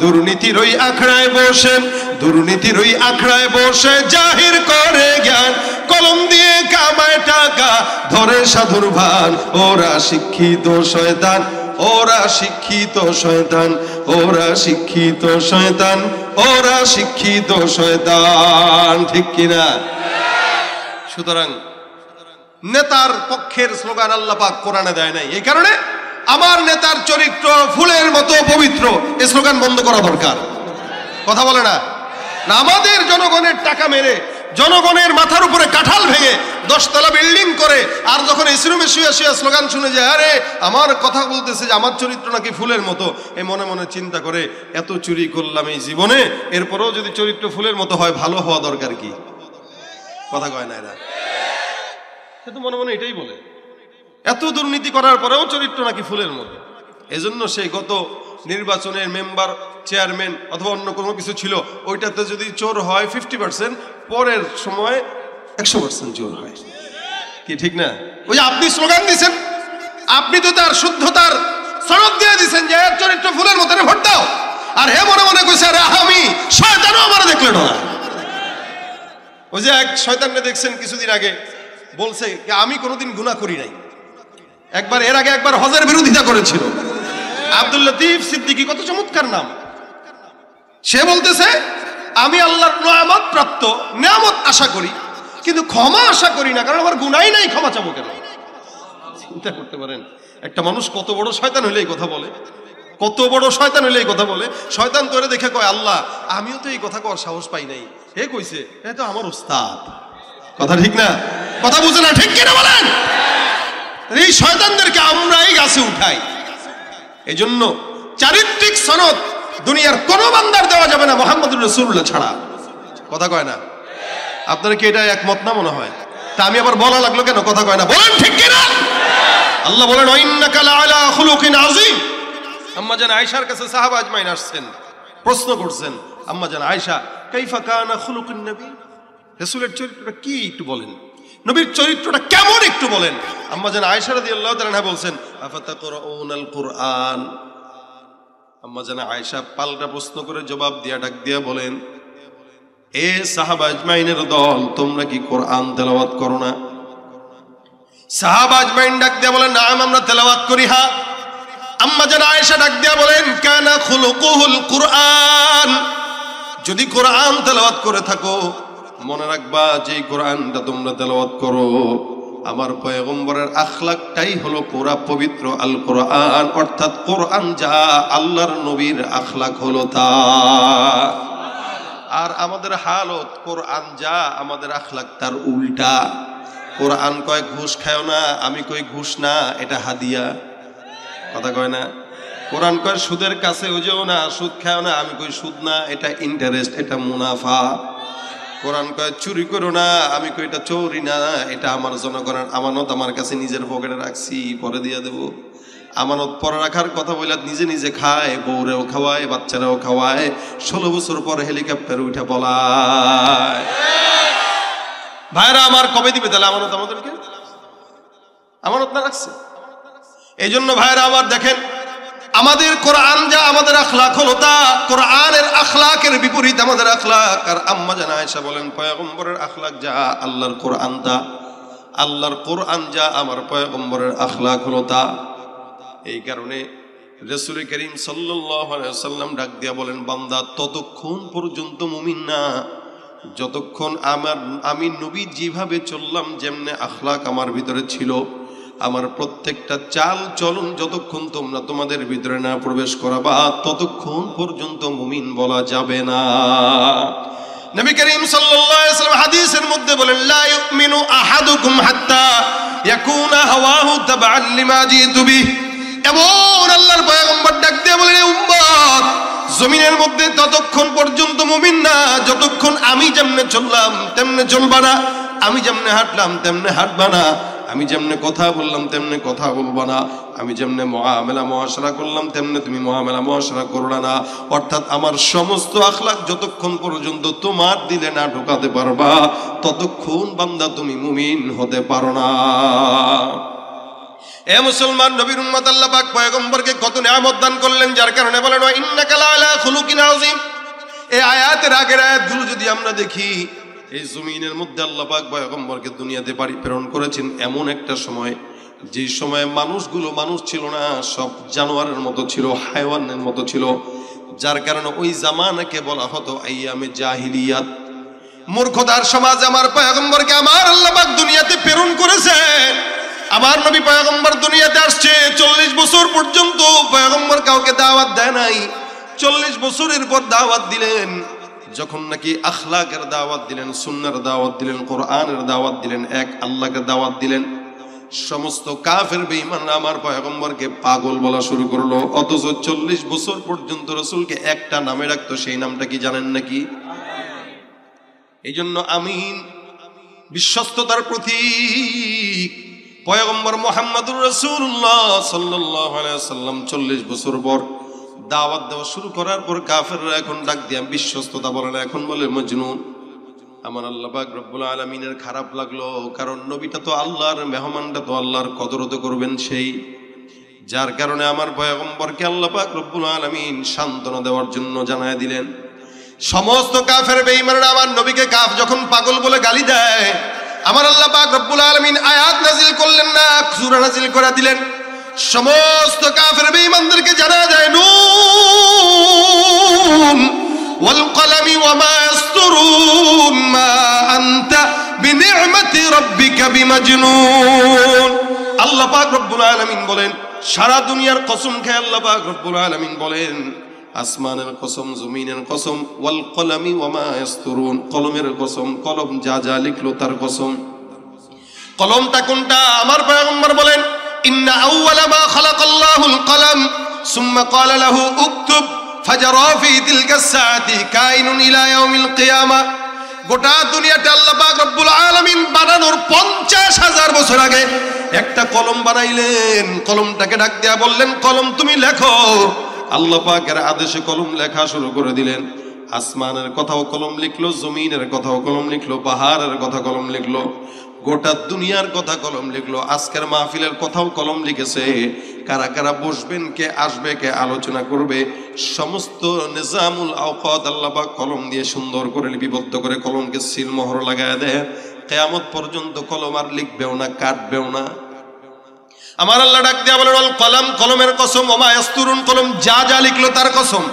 দুর্নীতির ওই আখড়ায় বসে, দুর্নীতির ওই আখড়ায় বসে জাহির করে জ্ঞান, কলম দিয়ে কামায় টাকা ধরে সাধুর ভান। ওরা শিক্ষিত শয়তান, ওরা শিক্ষিত শয়তান, ওরা শিক্ষিত শয়তান, ওরা শিক্ষিত শয়তান। ঠিক কিনা? সুতরাং নেতার পক্ষের স্লোগান আল্লাহ পাক কোরআনে দেয় নাই। এই কারণে আমার নেতার চরিত্র ফুলের মতো পবিত্র, এই স্লোগান বন্ধ করা দরকার। কথা বলে না? আমাদের জনগণের টাকা মেরে, জনগণের মাথার উপরে কাঁঠাল ভেঙে 10 তলা বিল্ডিং করে, আর যখন এসি রুমে শুয়ে শুয়ে স্লোগান শুনে যায়, আরে আমার কথা বলতেছে যে আমার চরিত্র নাকি ফুলের মতো, এই মনে মনে চিন্তা করে এত চুরি করলাম এই জীবনে, এরপরেও যদি চরিত্র ফুলের মতো হয়, ভালো হওয়া দরকার কি? কথা কয় না এরা? সে তো মনে মনে এটাই বলে, এত দুর্নীতি করার পরেও চরিত্র নাকি ফুলের মতো। এজন্য সেই গত নির্বাচনের মেম্বার, চেয়ারম্যান অথবা অন্য কোনো কিছু ছিল, ওইটাতে যদি চোর হয় 50%, পরের সময় 100% চোর হয়। কি ঠিক না? ওই যে আপনি স্লোগান দিচ্ছেন, আপনি তো তার শুদ্ধতার সনদ দিয়ে দিচ্ছেন যে এর চরিত্র ফুলের মতো, ভোট দাও। আর হে মনে মনে কইছে, আরে আমি শয়তানও আমার দেখলে না। ওই যে এক শয়তানকে দেখছেন কিছুদিন আগে, বলছে আমি কোনোদিন গুনাহ করি নাই। একবার এর আগে একবার হজের বিরোধিতা করেছিল। আব্দুল লতিফ সিদ্দিকী, কত চমৎকার নাম। সে বলতেছে আমি আল্লাহর নিয়ামত প্রাপ্ত, নিয়ামত আশা করি, কিন্তু ক্ষমা আশা করি না, কারণ আমার গুনাহই নাই, ক্ষমা চাবো কেন? চিন্তা করতে পারেন একটা মানুষ কত বড় শয়তান হইলে এই কথা বলে, কত বড় শয়তান হইলে এই কথা বলে। শয়তান তোরে দেখে কয়, আল্লাহ আমিও তো এই কথা কর সাহস পাই নাই, হে কইছে এ তো আমার উস্তাদ। কথা ঠিক না? কথা বুঝে না? ঠিক কিনা বলেন? এই শয়তানদেরকে আমরা এই গাছে উঠাই। এই জন্য চারিত্রিক সনদ দুনিয়ার কোন বান্দার দেওয়া যাবে না মুহাম্মদুর রাসূলুল্লাহ ছাড়া। কথা কয় না? আপনারা কি এটা একমত না মনে হয়? তা আমি আবার বলা লাগলো কেন? কথা কয় না? বলেন ঠিক কিনা? আল্লাহ বলেন ইন্নাকা লাআলা খুলুকিন আযীম। আম্মা জান আয়েশার কাছে সাহাবা আজমাইন আসছেন, প্রশ্ন করছেন, আম্মা জান আয়েশা কাইফা কানা খুলুকুন নবী, রাসূলের চরিত্রটা কি একটু বলেন, নবীর চরিত্রটা কেমন একটু বলেন। আম্মা জান আয়েশা রাদিয়াল্লাহু তাআলা আনহা বলছেন আফাতাকরাউনাল কুরআন। আম্মা জান আয়েশা পাল্টা প্রশ্ন করে জবাব দিয়া ডাক দিয়া বলেন, এ সাহাবা আজমাইনের দল, তোমরা কি কোরআন তেলাওয়াত করো না? সাহাবা আজমাইন ডাক দিয়া বলেন, না আমরা তেলাওয়াত করি। হ্যাঁ। আম্মা জান আয়েশা ডাক দিয়া বলেন, কানা খুলুকুহুল কুরআন, যদি কোরআন তেলাওয়াত করে থাকো মনে রাখবা যে কোরআনটা তোমরা তেলাওয়াত করো, আমার পয়গম্বরের আখলাকটাই হলো পুরা পবিত্র আল কোরআন, অর্থাৎ কোরআন যা আল্লাহর নবীর আখলাক হলো তা। আর আমাদের হালত কোরআন যা, আমাদের আখলাক তার উল্টা। কোরআন কয় ঘুষ খাও না, আমি কই ঘুষ না, এটা হাদিয়া। কথা কয় না? কোরআন কয় সুদের কাছে ওজেও না, সুদ খাও না, আমি কই সুদ না, এটা ইন্টারেস্ট, এটা মুনাফা। কোরআন কয় চুরি করো না, আমি কই এটা চোরি না, এটা আমার জনগণের আমানত, আমার কাছে নিজের পকেটে রাখছি, পরে দিয়ে দেব। আমানত পরে রাখার কথা বলে নিজে নিজে খায়, বউরেও খাওয়ায়, বাচ্চারাও খাওয়ায়, 16 বছর পরে হেলিকপ্টারে উঠে পলায়। ভাইরা আমার, কবে দিবে তাহলে আমানত আমাদেরকে? আমানত না রাখছে। এই জন্য ভাইরা আমার দেখেন, আমাদের কোরআন যা, আমাদের আখলাক হলো তা। কোরআনের আখলাকের বিপরীত আমাদের আখলাক। আর আম্মা জান আয়েশা বলেন, পয়গম্বরের আখলাক যা, আল্লাহর কোরআন তা। আল্লাহর কোরআন যা, আমার পয়গম্বরের আখলাক হলো তা। এই কারণে রাসূল করিম সাল্লাল্লাহু আলাইহি ওয়াসাল্লাম ডাক দিয়া বলেন, বান্দা ততক্ষণ পর্যন্ত মুমিন না যতক্ষণ আমি নবী যেভাবে চললাম, যেমনে আখলাক আমার ভিতরে ছিল, আমার প্রত্যেকটা চাল চলন যতক্ষণ তোমরা তোমাদের ভিতরে না প্রবেশ করাবা, ততক্ষণ পর্যন্ত মুমিন বলা যাবে না। নবী করিম সাল্লাল্লাহু আলাইহি ওয়াসাল্লাম হাদিসের মধ্যে বলেন, লা ইউমিনু আহাদুকুম হাত্তা ইয়াকুনা হাওয়াহু তাবআন লিমা জিতু বিহি। এমন আল্লাহর পয়গম্বর ডাক দিয়ে বলেন, উম্মত জমিনের মধ্যে ততক্ষণ পর্যন্ত মুমিন না যতক্ষণ আমি যেমনে চললাম তেমনে চলবা না, আমি যেমনে হাঁটলাম তেমনে হাঁটবা না, আমি যেমনে কথা বললাম তেমনে কথা বলবা না, আমি যেমনে মুআমালা মুআশারা করলাম তেমনে তুমি মুআমালা মুআশারা করলা না। অর্থাৎ আমার সমস্ত আখলাক যতক্ষণ পর্যন্ত তোমার দিলে না ঢোকাতে পারবা, ততক্ষণ বান্দা তুমি মুমিন হতে পারো না। এ মুসলমান, নবীর উম্মত, আল্লাহ পাক পয়গম্বরকে কত নিয়ামত দান করলেন, যার কারণে বলেন ওয়া ইন্নাকা লাআলা খুলুকিন আযীম। এই আয়াতের আগের আয়াতগুলো যদি আমরা দেখি, এই জমিনের মধ্যে আল্লাহ পাক পয়গম্বরকে দুনিয়াতে প্রেরণ করেছেন এমন একটা সময়, যে সময়ে মানুষগুলো মানুষ ছিল না, সব জানোয়ারের মতো ছিল, হায়ওয়ানের মতো ছিল। যার কারণে ওই জামানাকে বলা হতো আইয়ামে জাহিলিয়াত, মূর্খতার সমাজ। আমার পয়গম্বরকে আমার আল্লাহ পাক দুনিয়াতে প্রেরণ করেছেন। আমার নবী পয়গম্বর দুনিয়াতে আসছে, 40 বছর পর্যন্ত পয়গম্বর কাউকে দাওয়াত দেয় নাই। 40 বছরের পর দাওয়াত দিলেন, যখন নাকি আখলাকের দাওয়াত দিলেন, সুন্নাহর দাওয়াত দিলেন, কোরআনের দাওয়াত দিলেন, এক আল্লাহকে দাওয়াত দিলেন, সমস্ত কাফের বেঈমানরা আমার পয়গম্বরকে পাগল বলা শুরু করলো। অথচ 40 বছর পর্যন্ত রাসূলকে একটা নামে রাখতো, সেই নামটা কি জানেন নাকি? এই জন্য আমিন বিশ্বস্ততার প্রতীক পয়গম্বর মুহাম্মদুর রাসূলুল্লাহ সাল্লাল্লাহু আলাইহি ওয়াসাল্লাম 40 বছর পর দাওয়াত দেওয়া শুরু করার পর কাফেররা এখন ডাক দিয়ে বিশ্বস্ততা বলে না, এখন বলে মজনুন। আমার আল্লাহ পাক রব্বুল আলামিনের খারাপ লাগলো, কারণ নবীটা তো আল্লাহর মেহমানটা তো আল্লাহর কদর তো করবেন সেই। যার কারণে আমার পয়গম্বরকে আল্লাহ পাক রব্বুল আলামিন সান্ত্বনা দেওয়ার জন্য জানায় দিলেন। সমস্ত কাফের বেঈমানরা আমার নবীকে কাফ যখন পাগল বলে গালি দেয়, আমার আল্লাহ পাক রব্বুল আলামিন আয়াত নাজিল করলেন না, সূরা নাজিল করে দিলেন। সমস্ত কাফের বেঈমানদেরকে জানায় দেয়, নুন ওয়াল কলামি ওয়া মা ইয়াসতুরুন মা আনতা বিনি'মাতি রাব্বিকা বিমাজনুন। আল্লাহ পাক রব্বুল আলামিন বলেন, সারা দুনিয়ার কসম খেয়ে আল্লাহ পাক রব্বুল আলামিন বলেন, আসমানের কসম, জমিনের কসম, ওয়াল কলামি ওয়া মা ইয়াসতুরুন, কলমের কসম, কলম যা যা লিখলো তার কসম। কলমটা কোনটা? আমার পয়গম্বর বলেন, ইন্না আউওয়ালা মা খালাকাল্লাহুল কলম সুম্মা ক্বালা লাহু উকতুব ফাজারা ফি তিলকাস সাআতি কাইনুন ইলা ইয়াউমিল কিয়ামাহ। গোটা দুনিয়াটা আল্লাহ পাক রব্বুল আলামিন বানানোর 50,000 বছর আগে একটা কলম বানাইলেন। কলমটাকে ডাক দিয়া বললেন, কলম তুমি লেখো। আল্লাহ পাকের আদেশে কলম লেখা শুরু করে দিলেন। আসমানের কথাও কলম লিখলো, জমিনের কথাও কলম লিখলো, পাহাড়ের কথা কলম লিখলো, গোটা দুনিয়ার কথা কলম লিখলো। আজকের মাহফিলের কথাও কলম লিখেছে। কারা কারা বসবেন, কে আসবে, কে আলোচনা করবে, সমস্ত নিজামুল আওকাত আল্লাহ পাক কলম দিয়ে সুন্দর করে লিপিবদ্ধ করে কলমকে সিল মোহর লাগায় দেয়। কিয়ামত পর্যন্ত কলম আর লিখবেও না, কাটবেও না। আমার আল্লাহ ডাক দিয়া বলেন, আল কলম, কলমের কসম, ওমা ইয়াসতুরুন, কলম যা যা লিখলো তার কসম।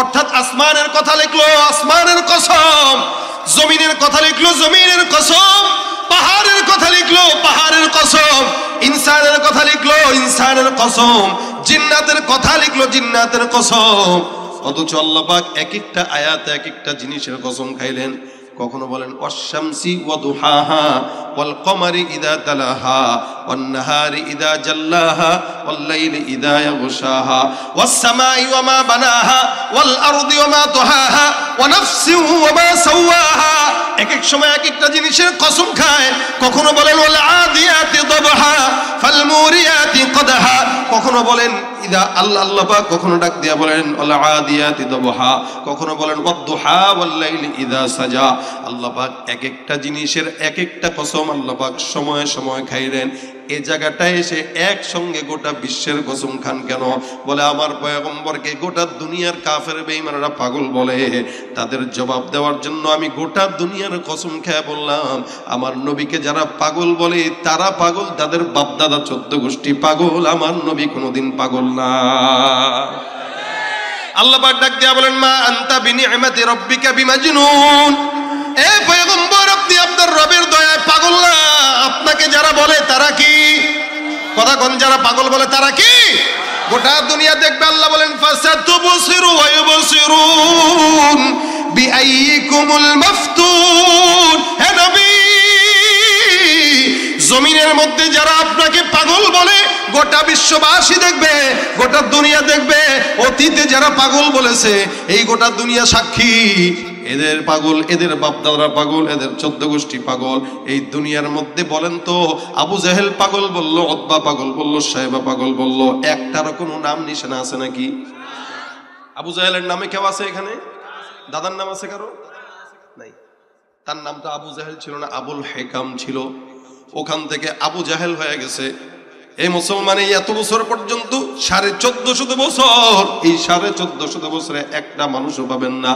অর্থাৎ আসমানের কথা লিখলো, আসমানের কসম, জমিনের কথা লিখলো, জমিনের কসম, পাহাড়ের কথা লিখলো, পাহাড়ের কসম, ইনসানের কথা লিখলো, ইনসানের কসম, জিন্নাতের কথা লিখলো, জিন্নাতের কসম। অথচ আল্লাহ পাক এক একটা আয়াতে এক একটা জিনিসের কসম খাইলেন। কখনো বলেন ওয়াশ-শামসি ওয়া দুহাহা ওয়াল কমারি ইযা তালাহা ওয়ান নাহারি ইযা জাল্লাহা ওয়াল লাইলি ইযা ইয়াগশাহা ওয়াস সামাই ওয়া মা বানাহা ওয়াল আরদি ওয়া মা তুহাহা ওয়া নাফসিন ওয়া মা সাওয়াহা। এক এক সময় এক একটা জিনিসের কসম খায়। কখনো বলেন ওয়াল আদিয়াতি দাবহা ফাল মুরিয়াতি কদহা। কখনো বলেন ইদা আল্লাহ পাক কখনো ডাক দিয়া বলেন ওয়াল আদিয়াতি দাবহা, কখনো বলেন ওয়াদ-দুহা ওয়াল লাইলি ইযা সাজা। আল্লাহ পাক এক একটা জিনিসের এক একটা কসম আল্লাহ পাক সময়ে সময়ে খাইলেন। এই জায়গাটায় এসে একসঙ্গে গোটা বিশ্বের কসম খান কেন? বলে আমার পয়গম্বরকে গোটা দুনিয়ার কাফের বেঈমানরা পাগল বলে। তাদের জবাব দেওয়ার জন্য আমি গোটা দুনিয়ার কসম খেয়ে বললাম, আমার নবীকে যারা পাগল বলে তারা পাগল, তাদের বাপদাদা 14 গোষ্ঠী পাগল, আমার নবী কোনোদিন পাগল না। আল্লাহ পাক ডাক দিয়া বলেন, মা আনতা বিনি'মাতি রাব্বিকা বিমাজনুন। এ পয়গম্বর, আপনি আপনার রবের দয়ায় পাগল না। আপনাকে যারা বলে তারা কি? কথা কোন? যারা পাগল বলে তারা কি? গোটা দুনিয়া দেখবে। আল্লাহ বলেন, ফাসাতুবসিরু ওয়া ইউবসিরুন বিআইয়িকুমুল মাফতুন। হে নবী, জমিনের মধ্যে যারা আপনাকে পাগল বলে গোটা বিশ্ববাসী দেখবে, গোটা দুনিয়া দেখবে। অতীতে যারা পাগল বলেছে এই গোটা দুনিয়া সাক্ষী। এদের পাগল, এদের বাপদাদরা পাগল, এদের 14 গোষ্ঠী পাগল। এই দুনিয়ার মধ্যে বলেন তো, আবু জাহেল পাগল বললো, উতবা পাগল বললো, সাইবা পাগল বললো, একটারও কোনো নাম নিশানা আছে নাকি? আবু জাহেলের নামে কেউ আছে এখানে? দাদার নাম আছে কারো? নাই। তার নামটা আবু জাহেল ছিল না, আবুল হেকাম ছিল। ওখান থেকে আবু জাহেল হয়ে গেছে। এই মুসলমান এই এত বছর পর্যন্ত 1450 বছর, এই 1450 বছরে একটা মানুষও পাবেন না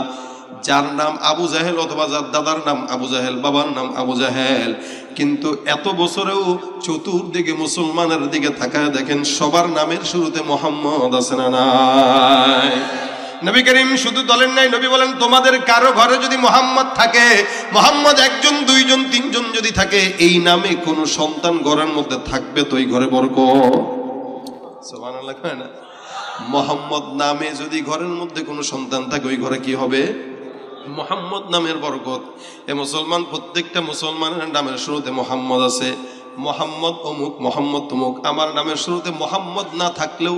যার নাম আবু জাহেল অথবা যার দাদার নাম আবু জাহেল, বাবার নাম আবু জাহেল। কিন্তু এত বছরেও চতুর্দিকে মুসলমানের দিকে তাকায় দেখেন সবার নামের শুরুতে মোহাম্মদ আছে না নাই? নবী করিম শুধু বলেন নাই, নবী বলেন তোমাদের কারো ঘরে যদি মোহাম্মদ থাকে, মোহাম্মদ 1 জন 2 জন 3 জন যদি থাকে, এই নামে কোন সন্তান ঘরের মধ্যে থাকবে তো এই ঘরে বরকত। সুবহানাল্লাহ কয় না? মোহাম্মদ নামে যদি ঘরের মধ্যে কোনো সন্তান থাকে ওই ঘরে কি হবে? মোহাম্মদ নামের বরকত। এ মুসলমান প্রত্যেকটা মুসলমানের নামের শুরুতে মোহাম্মদ আছে। মোহাম্মদ অমুক, মোহাম্মদ তমুক। আমার নামের শুরুতে মোহাম্মদ না থাকলেও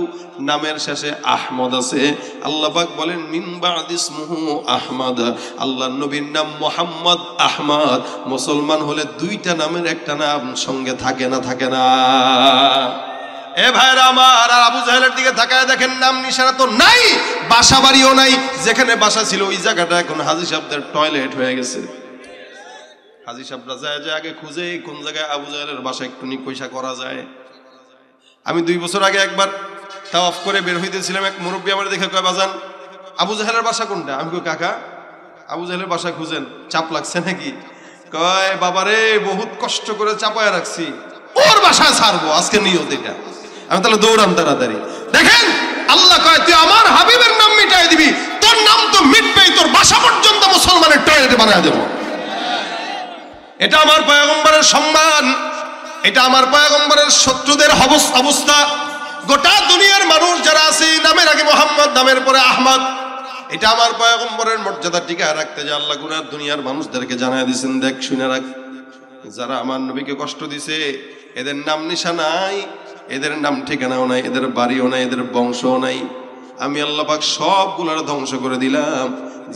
নামের শেষে আহমদ আছে। আল্লাহ পাক বলেন মিন বা'দি ইসমুহু আহমদ, আল্লাহর নবীর নাম মোহাম্মদ আহমদ। মুসলমান হলে 2টা নামের একটা নাম সঙ্গে থাকে না? থাকে না? এ ভাইরা আমার, আর আবু জাহেলের দিকে তাকায় দেখেন নাম নিশানা তো নাই, বাসা বাড়িও নাই। যেখানে বাসা ছিল ওই জায়গাটা এখন হাজী সাহেবদের টয়লেট হয়ে গেছে। হাজী সাহেবরা যায় আগে খুঁজে কোন জায়গায় আবু জাহেলের বাসা একটু পয়সা করা যায়। আমি 2 বছর আগে একবার তাওয়াফ করে বের হইতেছিলাম, এক মুরব্বী আমার দেখে কয় বাজান আবু জাহেলের বাসা কোনটা? আমি কই কাকা আবু জাহেলের বাসা খুঁজেন, চাপ লাগছে নাকি? কয় বাবারে বহুত কষ্ট করে চাপায় রাখছি, ওর বাসায় ছাড়বো আজকে নিয়ত এটা। আমি তাহলে দৌড়াম তাড়াতাড়ি। দেখেন আল্লাহ কয় তুই আমার হাবিবের নাম মিটাই দিবি, তোর নাম তো মিটবেই, তোর বাসা পর্যন্ত মুসলমানের টয়লেটে বানায় দেব। এটা আমার পয়গম্বরের সম্মান, এটা আমার পয়গম্বরের শত্রুদের অবস্থা। গোটা দুনিয়ার মানুষ যারা আছে নামের আগে মোহাম্মদ, নামের পরে আহমদ। এটা আমার পয়গম্বরের মর্যাদা টিকায় রাখতে যে আল্লাহ গুনা দুনিয়ার মানুষদেরকে জানায় দিয়েছেন, দেখ শুনে রাখ, যারা আমার নবীকে কষ্ট দিছে এদের নাম নিশা নাই, এদের নাম ঠিকানাও নাই, এদের বাড়িও নাই, এদের বংশও নাই। আমি আল্লাহ পাক সবগুলোর ধ্বংস করে দিলাম।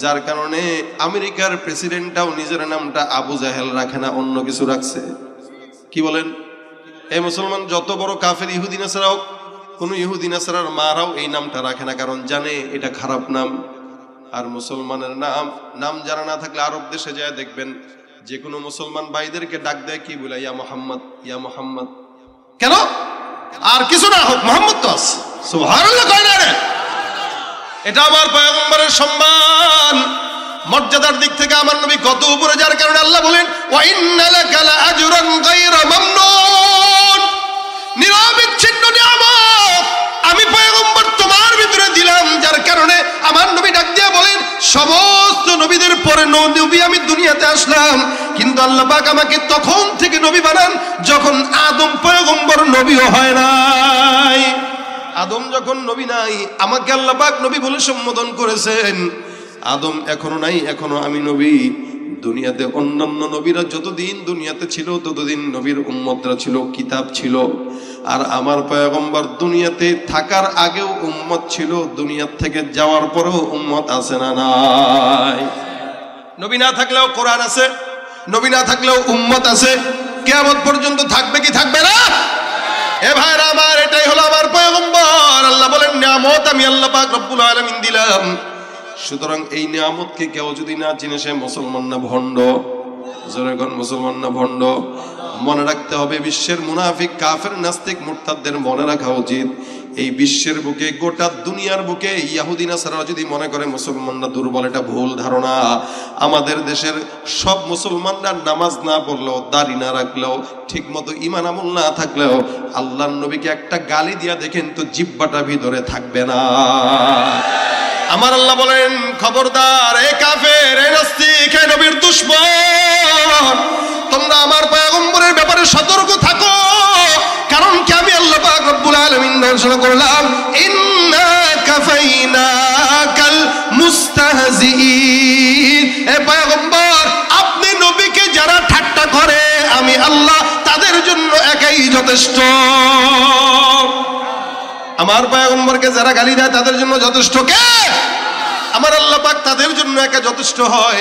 যার কারণে আমেরিকার প্রেসিডেন্টটাও নিজের নামটা আবু জাহেল রাখে না, অন্য কিছু রাখছে। কি বলেন? এই মুসলমান যত বড় কাফের ইহুদি নাসারাও, কোন ইহুদি নাসারার মারাও এই নামটা রাখে না, কারণ জানে এটা খারাপ নাম। আর মুসলমানের নাম জানা না থাকলে আরব দেশে যায় দেখবেন যে কোনো মুসলমান ভাইদেরকে ডাক দেয় কি বলে? ইয়া মোহাম্মদ, ইয়া মোহাম্মদ। কেন? আর কিছু না হোক, মোহাম্মদ তো আছে। সুবহানাল্লাহ কয় না রে? এটা আমার পয়গম্বরের সম্মান, মর্যাদার দিক থেকে আমার নবী কত উপরে, যার কারণে আল্লাহ বলেন ওয়া ইন্না লাকা লাআজরান গায়রা মামনুন, নিরবিচ্ছিন্ন নিয়ামত আমি পয়গম্বর তোমার ভিতরে দিলাম। যার কারণে আমার নবী ডাক দিয়ে বলেন সমস্ত নবীদের পরে নবী আমি দুনিয়াতে আসলাম, কিন্তু আল্লাহ পাক আমাকে তখন থেকে নবী বানান যখন আদম পয়গম্বর নবীও হয় নাই। আদম যখন নবী নাই, আমাকে আল্লাহ পাক নবী বলে সম্বোধন করেছেন। আদম এখনো নাই, এখনো আমি নবী। দুনিয়াতে অন্যান্য নবীরা যতদিন দুনিয়াতে ছিল ততদিন নবীর উম্মতরা ছিল, কিতাব ছিল। আর আমার পয়গম্বর দুনিয়াতে থাকার আগেও উম্মত ছিল, দুনিয়া থেকে যাওয়ার পরেও উম্মত আছে না নাই? নবী না থাকলেও কোরআন আছে, নবী না থাকলেও উম্মত আছে, কিয়ামত পর্যন্ত থাকবে কি থাকবে না? এ ভাইরা আমার, এটাই হলো আমার পয়গম্বর। আল্লাহ বলেন নিয়ামত আমি আল্লাহ পাক রব্বুল আলামিন দিলাম। সুতরাং এই নিয়ামতকে কেউ যদি না চিনে সে মুসলমান না ভণ্ড। জোরে কোন মুসলমান না ভণ্ড? মনে রাখতে হবে, বিশ্বের মুনাফিক কাফের নাস্তিক মুরতাদদের মনে রাখা উচিত এই বিশ্বের বুকে, গোটা দুনিয়ার বুকে ইহুদি নাসারা যদি মনে করে মুসলমানরা দুর্বল, এটা ভুল ধারণা। আমাদের দেশের সব মুসলমানরা নামাজ না পড়লেও, দাড়ি না রাখলেও, ঠিক মতো ঈমান আমল না থাকলেও আল্লাহর নবীকে একটা গালি দিয়া দেখেন তো জিহ্বাটা ভিতরে থাকবে না। আমার আল্লাহ বলেন খবরদার এ কাফের, এ নাস্তিক, এ নবীর দুশমন, তোমরা আমার পয়গম্বরের ব্যাপারে সতর্ক থাকো। কারণ কি আমি আল্লাহ পাক রব্বুল আলামিন ঘোষণা করলাম ইন্না কাফাইনাকাল মুস্তাহজিঈন। এ পয়গম্বর, আপনি নবীকে যারা ঠাট্টা করে আমি আল্লাহ তাদের জন্য একাই যথেষ্ট। আমার পয়গম্বরকে যারা গালি দেয় তাদের জন্য যথেষ্ট কে? আমার আল্লাহ পাক তাদের জন্য একা যথেষ্ট হয়।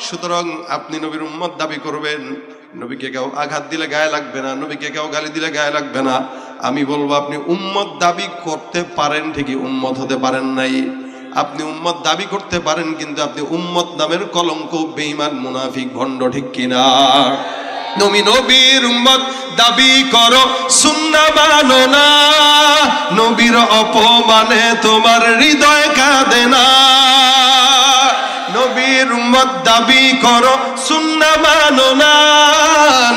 সুতরাং আপনি নবীর উম্মত দাবি করবেন, নবীকে কেউ আঘাত দিলে গায়ে লাগবে না, নবীকে কেউ গালি দিলে গায়ে লাগবে না। আমি বলবো আপনি উম্মত দাবি করতে পারেন ঠিকই, উম্মত হতে পারেন নাই। আপনি উম্মত দাবি করতে পারেন, কিন্তু আপনি উম্মত নামের কলঙ্ক, বেঈমান, মুনাফিক, ভণ্ড, ঠিক কিনা? তুমি নবীর উম্মত দাবি করো সুন্নাহ মানো না, নবীর অপমানে তোমার হৃদয় কাঁদে না। নবীর উম্মত দাবি করো সুন্নাহ মানো না,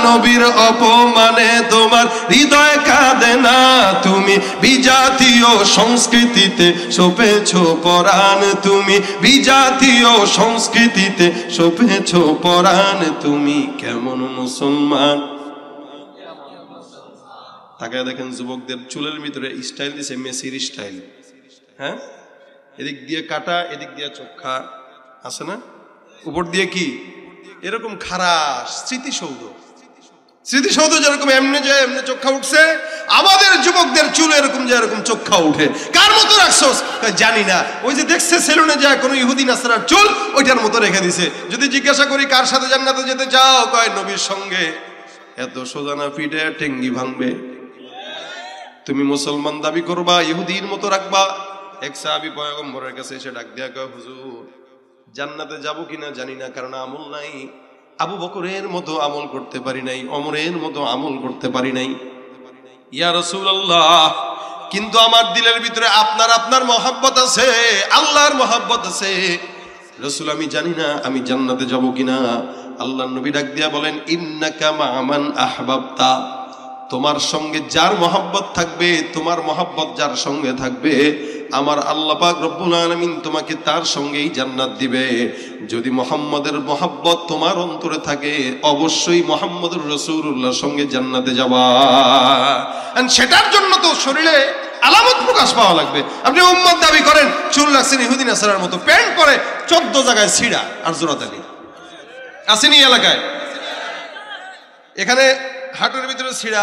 নবীর অপমানে তোমার হৃদয় কাঁদে না। তুমি বিজাতীয় সংস্কৃতিতে সপেছো পরাণ, তুমি বিজাতীয় সংস্কৃতিতে সপেছো পরাণ, তুমি কেমন মুসলমান? তাকে দেখেন যুবকদের চুলের ভিতরে স্টাইল দিছে মেসির স্টাইল। হ্যাঁ, এদিক দিয়ে কাটা, এদিক দিয়ে চোখা আছে না, উপর দিয়ে কি এরকম খারাস স্মৃতিসৌধ। স্মৃতিসৌধ যেরকম এমনি যায় এমনি চোখা উঠছে, আমাদের যুবকদের চুল এরকম যে এরকম চোখা উঠে। কার মতো রাখছোস? জানি না, ওই যে দেখছে সেলুনে যায় কোনো ইহুদি নাসরার চুল ওইটার মতো রেখে দিছে। যদি জিজ্ঞাসা করি কার সাথে জান্নাতে যেতে চাও, কয় নবীর সঙ্গে। এত সোজানা পিঠে টেঙ্গি ভাঙবে। তুমি মুসলমান দাবি করবা, ইহুদির মতো রাখবা। এক সাহাবী পয়গম্বরের কাছে এসে ডাক দিয়া কয়, হুজুর জান্নাতে যাব কিনা জানি না, কারণ আমল নাই। আবু বকরের মতো আমল করতে পারি নাই, ওমরের মতো আমল করতে পারি নাই। ইয়া রাসূলুল্লাহ, কিন্তু আমার দিলের ভিতরে আপনার আপনার মহব্বত আছে, আল্লাহর মহব্বত আছে। রাসূল আমি জানি না আমি জান্নাতে যাব কিনা। আল্লাহর নবী ডাক দিয়া বলেন, ইন্নাকা মা'মান আহবাবতা, তোমার সঙ্গে যার মহব্বত থাকবে, তোমার মহব্বত যার সঙ্গে থাকবে, আমার আল্লাহ পাক রব্বুল আলামিন তোমাকে তার সঙ্গেই জান্নাত দিবে। যদি মুহাম্মদের মহব্বত তোমার অন্তরে থাকে, অবশ্যই মুহাম্মদুর রাসূলুল্লাহর সঙ্গে জান্নাতে যাবা। এন্ড সেটার জন্য তো শরীরে আলামত প্রকাশ পাওয়া লাগবে। আপনি উম্মত দাবি করেন, চুল রাখছেন ইহুদি নাসারার মতো, প্যান্ট পরে 14 জায়গায় ছিঁড়া আর জোড়াতালি আসেনি এলাকায়। এখানে হাটের ভিতরে ছিঁড়া,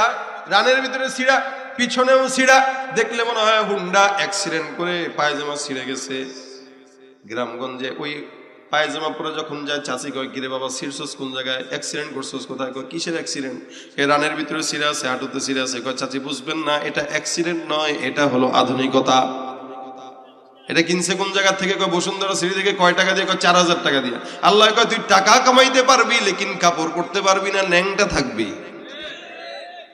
রানের ভিতরে ছিঁড়া, পিছনেও ছিঁড়া, দেখলে মনে হয় হুন্ডা অ্যাক্সিডেন্ট করে পায়জামা ছিঁড়ে গেছে। গ্রামগঞ্জে ওই পায়জামা পরে যখন যায়, চাচি কয় কিরে বাবা ছিঁড়ছস কোন জায়গায়, অ্যাক্সিডেন্ট করছস কোথায়? কয় কিসের অ্যাক্সিডেন্ট? এই রানের ভিতরে ছিঁড়া আছে, হাঁটুতে ছিঁড়া আছে। কয় চাচি বুঝবেন না, এটা অ্যাক্সিডেন্ট নয়, এটা হলো আধুনিকতা। এটা কিনছে কোন জায়গা থেকে? কয় বসুন্ধরা সিঁড়ি থেকে। কয় টাকা দিয়ে? কয় 4000 টাকা দিয়ে। আল্লাহ কয় তুই টাকা কামাইতে পারবি, লেকিন কাপড় করতে পারবি না, ন্যাংটা থাকবি।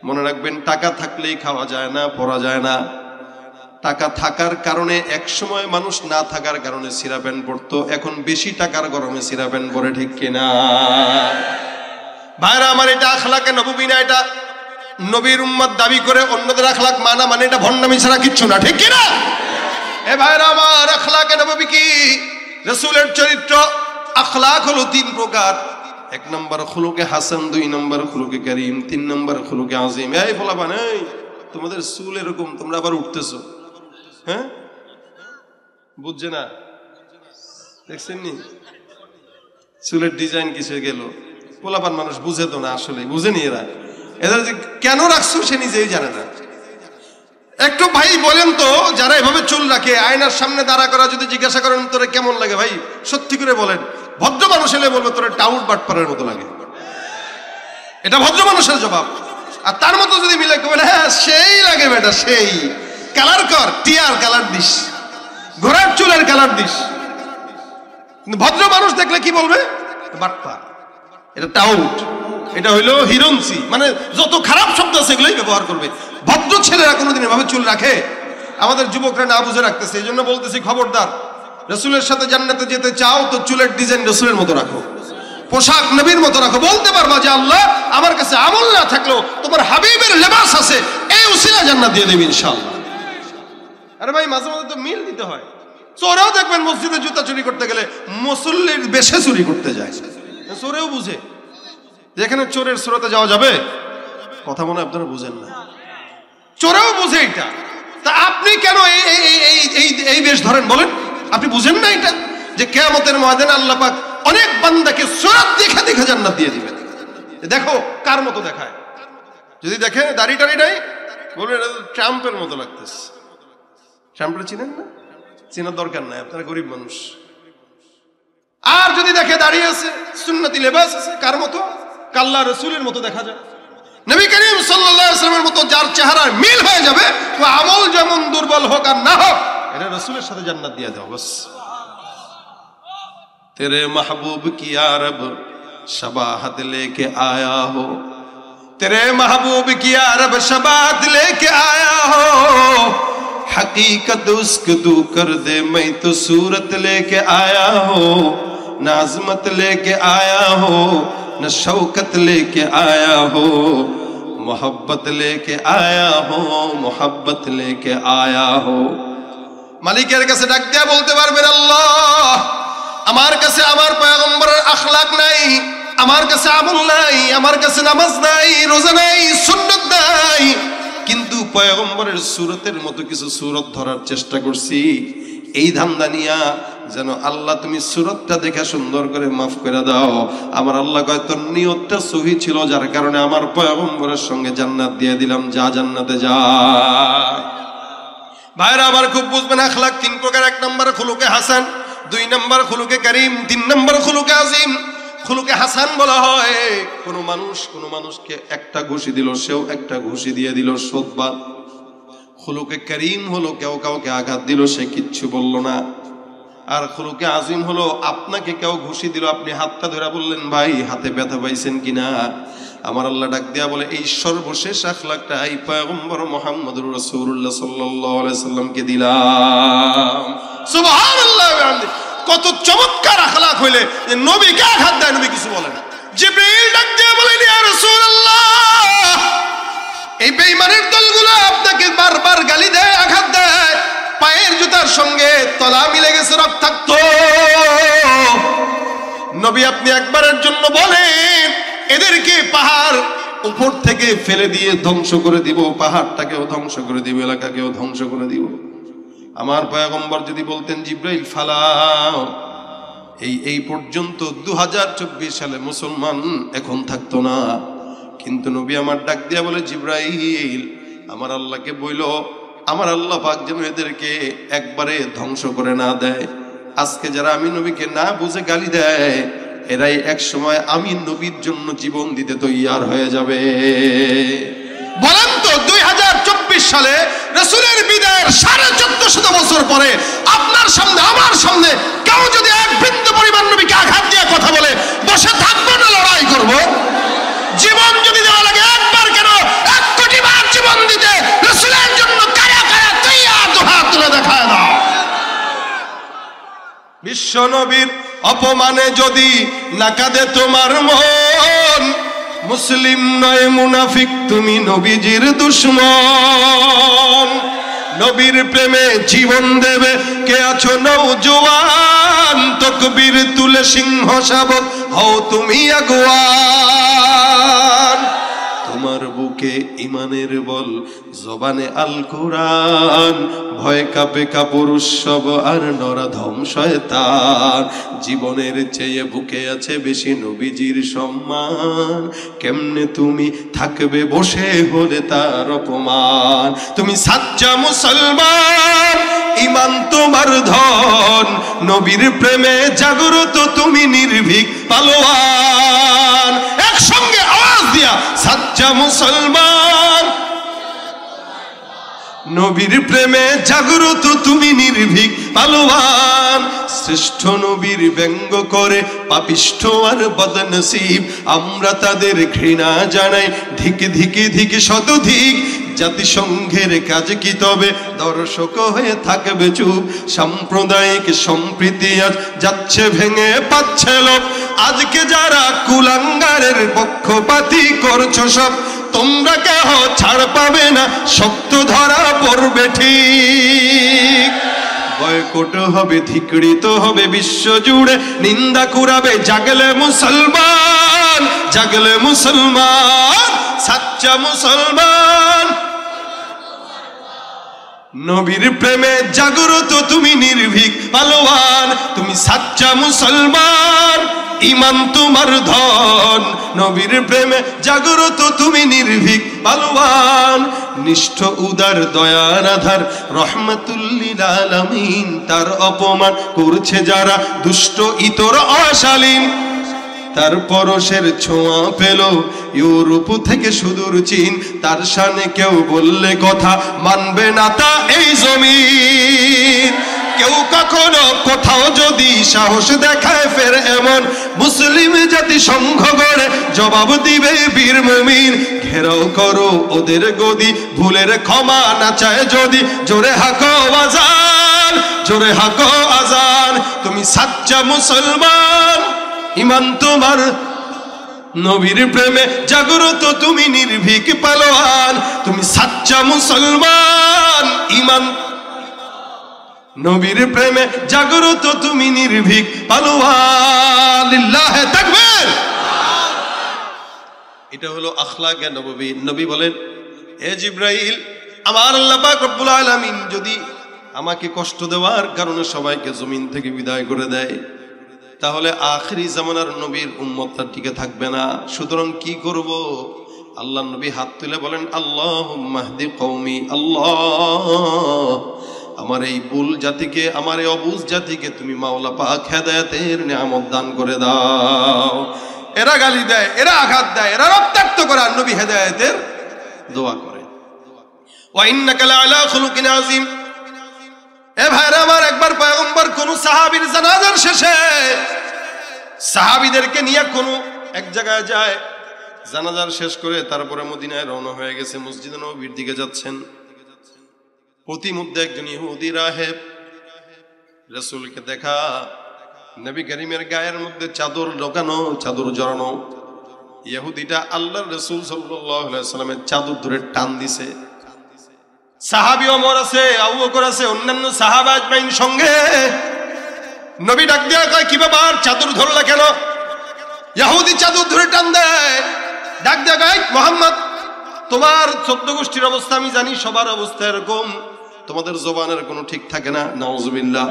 মনে রাখবেন, টাকা থাকলেই খাওয়া যায় না, পরা যায় না। টাকা থাকার কারণে এক সময় মানুষ না থাকার কারণে সিরা প্যান্ট পরতো, এখন বেশি টাকার গরমে সিরা প্যান্ট পরে, ঠিক কিনা ভাইরা আমার? এটা আখলাকে নববী না, এটা নবীর উম্মত দাবি করে অন্যদের আখলাক মানা মানে এটা ভণ্ডামি ছাড়া কিচ্ছু না, ঠিক কিনা? এ ভাইরা আমার, আখলাকে নববী কি? রাসূলের চরিত্র আখলাক হলো 3 প্রকার। 1 নম্বর খুলুকে হাসান, 2 নম্বর খুলুকে করিম, 3 নম্বর খুলুকে আজিম। এই ফলাবান, এই তোমাদের চুল এরকম, তোমরা আবার উঠতেছো, হ্যাঁ বুঝছে না? দেখছেন নি চুলের ডিজাইন কিসে গেল? পোলাপান মানুষ বুঝে তো না, আসলে বুঝেনি এরা। এদের যে কেন রাখছো সে নিজেই জানে না। একটু ভাই বলেন তো, যারা এভাবে চুল রাখে, আয়নার সামনে দাঁড়া করা যদি জিজ্ঞাসা করেন তোরে কেমন লাগে ভাই, সত্যি করে বলেন। ভদ্র মানুষ এলে বলবে তোরে টাউট বাটপারের মতো লাগে। এটা ভদ্র মানুষের জবাব। আর তার মতো যদি মিলে কবেন, হ্যাঁ সেই লাগে বেটা, সেই কালার কর, টিয়ার কালার দিস, ঘোড়ার চুলের কালার দিস। কিন্তু ভদ্র মানুষ দেখলে কি বলবে? বাটপার, এটা টাউট, এটা হইলো হিরঞ্চি, মানে যত খারাপ শব্দ আছে এগুলোই ব্যবহার করবে। ভদ্র ছেলেরা কোনোদিন এভাবে চুল রাখে? আমাদের যুবকরা না বুঝে রাখতেছে। এই জন্য বলতেছি, খবরদার, রাসূলের সাথে জান্নাতে যেতে চাও তো চুলের ডিজাইন রাসূলের মতো রাখো, পোশাক নবীর মতো রাখো। বলতে পারবা যে আল্লাহ আমার কাছে আমল না থাকলেও তোমার হাবিবের লেবাস আছে, এই উসিলা জান্নাত দিয়ে দেবে ইনশাআল্লাহ। আরে ভাই, মাঝে মাঝে তো মিল দিতে হয়। চোরেও দেখবেন মসজিদে জুতা চুরি করতে গেলে মুসল্লির বেশে চুরি করতে যায়, চোরেও বুঝে যেখানে চোরের সুরতে যাওয়া যাবে। কথা মনে আপনারা বুঝেন না, চোরেও বুঝে এটা। তা আপনি কেন এই বেশ ধরেন বলেন? আপনি বুঝেন না এটা যে কিয়ামতের ময়দানে আল্লাহ পাক অনেক বান্দাকে সুরাত দেখে দেখে জান্নাত দিয়ে দিবেন। দেখো কার মতো দেখায়। যদি দেখে দাড়ি টাড়ি নাই, বলবেন ট্রাম্পের মতো লাগতেছে। ট্রাম্পের চিনেন না? চেনার দরকার নাই, আপনারা গরিব মানুষ। আর যদি দেখে দাঁড়িয়ে আছে, সুন্নতি লেবাস আছে, কার মতো? আল্লাহ রাসূলের মতো দেখা যায়। নবী করিম সাল্লাল্লাহু আলাইহি ওয়াসাল্লামের মতো যার চেহারায় মিল হয়ে যাবে, তো আমল যেমন দুর্বল হোক আর না হোক, এটা রাসূলের সাথে জান্নাত দিয়ে দাও বাস। তেরে মাহবুব কি ইয়া রব शबाहत लेके आया हो, तेरे महबूब की अरब शबाहत लेके आया हो। हकीकत उसको तू कर दे, मैं तो सूरत लेके आया हो, न अजमत लेके आया हो, न शौकत लेके आया हो, मोहब्बत लेके आया हो, मोहब्बत लेके आया हो। মালিকের কাছে ডাক দিয়া বলতে পারবেন, আল্লাহ আমার কাছে আমার পয়গম্বরের আখলাক নাই, আমার কাছে আমল নাই, আমার কাছে নামাজ নাই, রোজা নাই, সুন্নাত নাই, কিন্তু পয়গম্বরের সূরতের মতো কিছু সূরত ধরার চেষ্টা করছি। এই ধান্দা নিয়া যেন আল্লাহ তুমি সূরতটা দেখে সুন্দর করে মাফ করে দাও। আমার আল্লাহ কয় তোর নিয়তটা সহি ছিল, যার কারণে আমার পয়গম্বরের সঙ্গে জান্নাত দিয়ে দিলাম, যা জান্নাতে যা। ভাইরা আমার খুব বুঝবেন, আখলাক তিন প্রকার। এক নম্বর খুলুকে হাসান, দুই নম্বর খুলুকে করিম, তিন নম্বর খুলুকে আজিম। খুলুকে হাসান বলা হয় কোন মানুষকে একটা ঘুষি দিল, সেও একটা ঘুষি দিয়ে দিল, শোধবাদ। খুলুকে করিম হলো কেউ কাউকে আঘাত দিল, সে কিচ্ছু বলল না। আর খুলুকে আজিম হলো আপনাকে কেউ ঘুষি দিল, আপনি হাতটা ধরে বললেন ভাই হাতে ব্যথা পাইছেন কিনা। আমার আল্লাহ ডাক দিয়া বলে এই সর্বশেষ আখলাকটা এই পয়গম্বর মুহাম্মদুর রাসূলুল্লাহ সাল্লাল্লাহু আলাইহি সাল্লামকে দিলাম। সুবহানাল্লাহ। কত চমৎকার আখলাক হইলে যে নবীকে আঘাত দেয়, নবী কিছু বলে না। জিবরাইল ডাক দিয়ে বলেন ইয়া রাসূলুল্লাহ, এই বেঈমানের দলগুলো আপনাকে বারবার গালি দেয়, আঘাত দেয়, পায়ের জুতার সঙ্গে তলা মিলে গেছে রক্তাক্ত। নবী আপনি একবারের জন্য বলেন এদেরকে পাহাড় উপর থেকে ফেলে দিয়ে ধ্বংস করে দিব, পাহাড়টাকেও ধ্বংস করে দিব, এলাকাকেও ধ্বংস করে দিব। আমার পয়গম্বর যদি বলতেন জিবরাইল ফালাও, এই পর্যন্ত 2024 সালে মুসলমান এখন থাকতো না। কিন্তু নবী আমার ডাক দিয়া বলে জিবরাইল আমার আল্লাহকে বইল, আমার আল্লাহ পাক যেন এদেরকে একবারে ধ্বংস করে না দেয়। আজকে যারা আমি নবীকে না বুঝে গালি দেয়, এরাই এক সময় আমি নবীর জন্য জীবন দিতে তৈয়ার হয়ে যাবে। বলেন তো 2024 সালে রাসূলের বিদায়ের 1450 বছর পরে আপনার সামনে আমার সামনে কেউ যদি এক বিন্দু পরিমাণ নবীকে আঘাত দিয়ে কথা বলে, বসে থাকবো না লড়াই করব? জীবন যদি দেওয়া লাগে একবার কেন 1 কোটি বার জীবন দিতে রাসূলের জন্য কায়া কায়া তৈয়ার, দুহাত তুলে দেখায় দাও। বিশ্ব নবীর অপমানে যদি না কাঁদে তোমার মন, মুসলিম নয় মুনাফিক তুমি নবীজির দুশমন। নবীর প্রেমে জীবন দেবে কে আছো নওজোয়ান, তাকবীর তুলে সিংহ শাবক হও তুমি আগুয়ান। তোমার বুকে ইমানের বল, জবানে আল কোরআন, ভয় কাঁপে কাপুরুষ সব আর নরাধম শয়তান। জীবনের চেয়ে বুকে আছে বেশি নবীজির সম্মান, কেমনে তুমি থাকবে বসে হলে তার অপমান। তুমি সাচ্চা মুসলমান, ইমান তোমার ধন, নবীর প্রেমে জাগ্রত তুমি নির্ভীক পালোয়ান। একসঙ্গে আওয়াজ দিয়া সাচ্চা মুসলমান, নবীর প্রেমে জাগ্রত তুমি নির্ভীক পালোয়ান। শ্রেষ্ঠ নবীর ব্যঙ্গ করে পাপিষ্ঠ আর বদনসিব, আমরা তাদের ঘৃণা জানাই ধিক ধিকে ধিক শতধিক। জাতিসংঘের কাজ কি তবে দর্শক হয়ে থাকবে চুপ, সাম্প্রদায়িক সম্প্রীতি আজ যাচ্ছে ভেঙে পাচ্ছে লোক। আজকে যারা কুলাঙ্গারের পক্ষপাতী করছো সব, তোমরা কেহ ছাড় পাবে না, শক্ত ধরা পড়বে ঠিক। বয়কট হবে, ধিকৃত হবে বিশ্ব জুড়ে, নিন্দা কুড়াবে জাগলে মুসলমান, জাগলে মুসলমান, সাচ্চা মুসলমান। নবীর প্রেমে জাগ্রত তুমি নির্ভীক পালোয়ান, তুমি সাচ্চা মুসলমান, ইমান তোমার ধন, নবীর প্রেমে জাগ্রত তুমি নির্ভীক পালোয়ান। নিষ্ঠ উদার দয়ার আধার রহমাতুল লিল আলামিন, তার অপমান করছে যারা দুষ্ট ইতর অশালীন। তার পরশের ছোঁয়া পেল ইউরোপ থেকে সুদূর চীন, তার শানে কেউ বললে কথা মানবে না তা এই জমিন। কেউ কখনো কোথাও যদি সাহস দেখায় ফের এমন, মুসলিম জাতি সংঘ গড়ে জবাব দিবে বীর মুমিন। ঘেরাও করো ওদের গদি, ভুলের ক্ষমা না চায় যদি, জোরে হাঁকো আজান, জোরে হাঁকো আজান। তুমি সাচ্চা মুসলমান, ইমান তোমার নবীর প্রেমে জাগ্রত, তুমি নির্ভীক পালোয়ান। তুমি সাচ্চা মুসলমান, ইমান নবীর প্রেমে জাগ্রত, তুমি নির্ভীক পালোয়ান। লিল্লাহে তাকবীর। এটা হলো আখলাকে নববী। নবী বলেন, হে জিবরাইল, আমার আল্লাহ পাক রব্বুল আলামিন যদি আমাকে কষ্ট দেওয়ার কারণে সবাইকে জমিন থেকে বিদায় করে দেয়, তাহলে আখিরি জামানার নবীর উম্মতটা টিকে থাকবে না। সুতরাং কি করব? আল্লাহ নবী হাত তুলে বলেন, আল্লাহুম্মা হদি কওমি, আল্লাহ আমার এই বুল জাতিকে, আমার এই অবুঝ জাতিকে তুমি মাওলা পাক হেদায়েতের নিয়ামত দান করে দাও। এরা গালি দেয়, এরা আঘাত দেয়, এরা রক্তাক্ত করে, আর নবী হেদায়েতের দোয়া করে। ওয়া ইন্নাকা লাআলা খুলুকিন আযীম। এ ভাইরা আমার, একবার পয়গম্বর কোন সাহাবীর জানাজার শেষে সাহাবীদেরকে নিয়ে কোন এক জায়গায় যায়, জানাজার শেষ করে তারপরে মদিনায় রওনা হয়ে গেছে, মসজিদে নববীর দিকে যাচ্ছেন। প্রতিমধ্যে একজন ইহুদি রাহেব রাসূলকে দেখা, নবী করিমের গায়ের মধ্যে চাদর ঢোকানো, চাদর জড়ানো। ইহুদিটা আল্লাহর রাসূল সাল্লাল্লাহু আলাইহি ওয়াসাল্লামের চাদর ধরে টান দিছে। সাহাবী ওমর আছে, আবু বকর আছে, অন্যান্য সাহাবা আজমাইন সঙ্গে। নবী ডাক দিয়া কয়, কি ব্যাপার, চাদর ধরলা কেন? ইহুদি চাদর ধরে টান দেয়, ডাক দিয়া কয়, মুহাম্মদ, তোমার 14 গোষ্ঠীর অবস্থা আমি জানি, সবার অবস্থা এরকম, তোমাদের জবানের কোনো ঠিক থাকে না। নাউজুবিল্লাহ।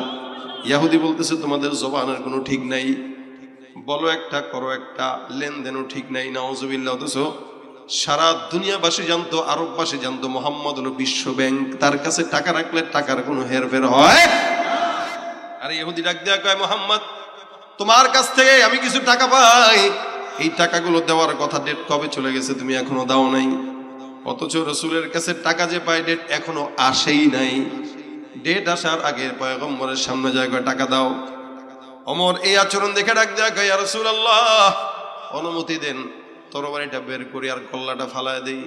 ইহুদি বলতেছে, তোমাদের জবানের কোনো ঠিক নাই, বলো একটা করো একটা, লেনদেনও ঠিক নাই। নাউজুবিল্লাহ। অথচ সারা দুনিয়াবাসী জানতো, আরববাসী জানতো মুহাম্মদ হলো বিশ্ব ব্যাংক, তার কাছে টাকা রাখলে টাকার কোনো হেরফের হয়। আর ইহুদি ডাক দেয়া কয়, মুহাম্মদ, তোমার কাছ থেকে আমি কিছু টাকা পাই, এই টাকাগুলো দেওয়ার কথা, ডেট কবে চলে গেছে, তুমি এখনো দাও নাই। অথচ রাসূলের কাছে টাকা যে পায়, ডেট এখনো আসেই নাই। ডেট আসার আগে পয়গম্বরের সামনে যায়, টাকা দাও। ওমর এই আচরণ দেখে ডাক দেয়া কয়, ইয়া রাসূলুল্লাহ, অনুমতি দেন, তরবারিটা বের করি আর কল্লাটা ফালায় দেই।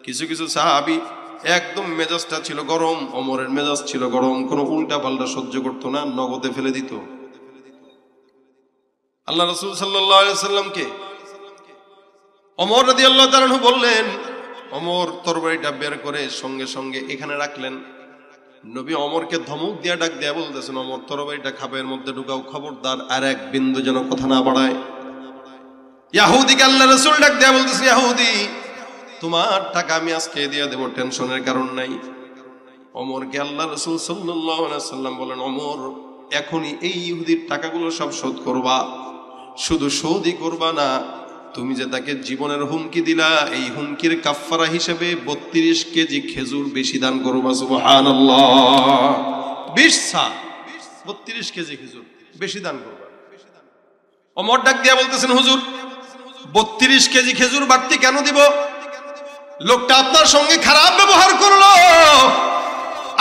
কিছু কিছু সাহাবী একদম মেজাজটা ছিল গরম, ওমরের মেজাজ ছিল গরম, কোনো উল্টা পাল্টা সহ্য করতো না, নগদে ফেলে দিত। আল্লাহ রাসূল সাল্লাল্লাহু আলাইহি ওয়াসাল্লামকে ওমর রাদিয়াল্লাহু তাআলা আনহু বললেন, ওমর তরবারিটা বের করে সঙ্গে সঙ্গে এখানে রাখলেন। নবী ওমরকে ধমক দিয়া ডাক দেয়া বলতেছেন, ওমর তরবারিটা খাপের মধ্যে ঢুকাও, খবরদার আর এক বিন্দু যেন কথা না বাড়ায়। ইহুদিকে আল্লাহ রাসূল ডাক দেয়া বলতেছেন, ইহুদি, তোমার টাকা আমি আজকে দিয়ে দেব, টেনশনের কারণ নাই। ওমরকে আল্লাহ রাসূল সাল্লাল্লাহু আলাইহি ওয়াসাল্লাম বলেন, ওমর, এখনই এই ইহুদির টাকাগুলো সব শোধ করবা। শুধু শোধই করবা না, তুমি যে তাকে জীবনের হুমকি দিলা, এই হুমকির কাফফারা হিসেবে 32 কেজি খেজুর বেশি দান করবা। সুবহানাল্লাহ। 20 সা 32 কেজি খেজুর বেশি দান করবা। ওমর ডাক দিয়া বলতেছেন, হুজুর, 32 কেজি খেজুর বাড়তি কেন দিব? লোকটা আপনার সঙ্গে খারাপ ব্যবহার করলো,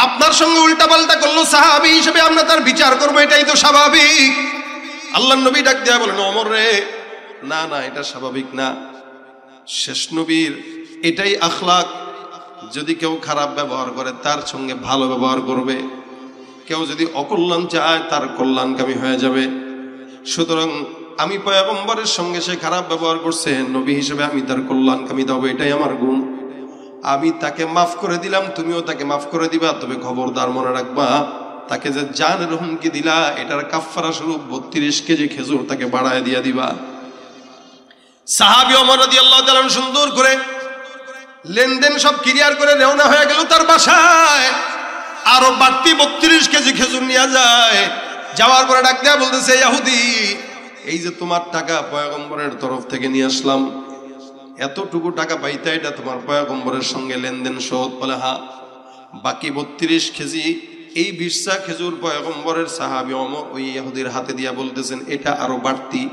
আপনার সঙ্গে উল্টাপাল্টা করলো, সাহাবী হিসেবে আমরা তার বিচার করবো, এটাই তো স্বাভাবিক। আল্লাহর নবী ডাক দেয়া বলেন, ওমর রে, না না, এটা স্বাভাবিক না। শেষ নবীর এটাই আখলাক, যদি কেউ খারাপ ব্যবহার করে তার সঙ্গে ভালো ব্যবহার করবে, কেউ যদি অকল্যাণ চায় তার কল্যাণকামী হয়ে যাবে। সুতরাং আমি পয়গম্বরের সঙ্গে সে খারাপ ব্যবহার করছে, নবী হিসেবে আমি তার কল্যাণকামী দেব, এটাই আমার গুণ। আমি তাকে মাফ করে দিলাম, তুমিও তাকে মাফ করে দিবা, তবে খবরদার মনে রাখবা, তাকে যে জানের হুমকি দিলা, এটার কাফফারা স্বরূপ 32 কেজি খেজুর তাকে বাড়ায় দিয়া দিবা। সাহাবী ওমর রাদিয়াল্লাহু তাআলা সুন্দর করে লেনদেন সব ক্লিয়ার করে রওনা হয়ে গেল তার বাসায়। আরো বাড়তি 32 কেজি খেজুর নিয়ে যায়। যাওয়ার পরে ডাক দেয়া বলতেছে, ইহুদি, এই যে তোমার টাকা পয়গম্বরের তরফ থেকে নিয়ে আসলাম, এতটুকু টাকা পাইতে, এটা তোমার পয়গম্বরের সঙ্গে লেনদেন শোধ? বলে হ্যাঁ। বাকি 32 কেজি এই 20 খেজুর পয়গম্বরের সাহাবী ওমর ওই ইহুদির হাতে দিয়া বলতেছেন, এটা আরো বাড়তি।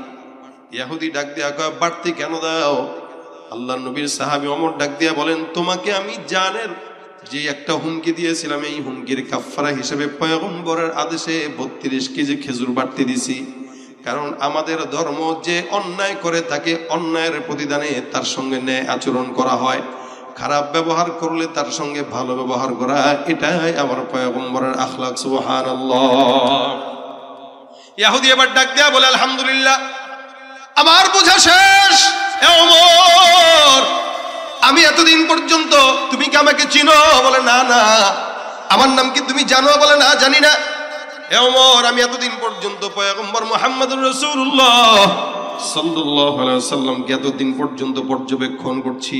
ইহুদি ডাক দিয়া কয়, বাড়তি কেন দাও? আল্লাহর নবীর সাহাবী ওমর ডাক দিয়া বলেন, তোমাকে আমি জানের যে একটা হুমকি দিয়েছিলাম, এই হুমকির কাফারা হিসেবে পয়গম্বরের আদেশে 32 কেজি খেজুর বাড়তে দিছি। কারণ আমাদের ধর্ম যে অন্যায় করে তাকে অন্যায়ের প্রতিদানে তার সঙ্গে ন্যায় আচরণ করা হয়, খারাপ ব্যবহার করলে তার সঙ্গে ভালো ব্যবহার করা, এটাই আমার পয়গম্বরের আখলাক। সুবহানাল্লাহ। ইহুদি এবার ডাক দেয়া বলে, আলহামদুলিল্লাহ, আমার বোঝা শেষ। এ ওমর, আমি এতদিন পর্যন্ত, তুমি কি আমাকে চিনো? বলে না না। আমার নাম কি তুমি জানো? বলে না, জানি না। এ ওমর, আমি এতদিন পর্যন্ত পয়গম্বর মুহাম্মদুর রাসূলুল্লাহ সাল্লাল্লাহু আলাইহি ওয়াসাল্লামকে এতদিন পর্যন্ত পর্যবেক্ষণ করছি।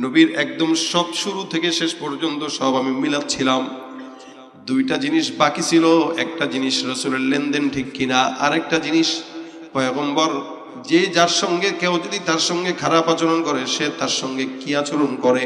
নবীর একদম সব শুরু থেকে শেষ পর্যন্ত সব আমি মিলাচ্ছিলাম। দুইটা জিনিস বাকি ছিল। একটা জিনিস রাসূলের লেনদেন ঠিক কিনা, আরেকটা জিনিস পয়গম্বর যে যার সঙ্গে কেউ যদি তার সঙ্গে খারাপ আচরণ করে সে তার সঙ্গে কি আচরণ করে।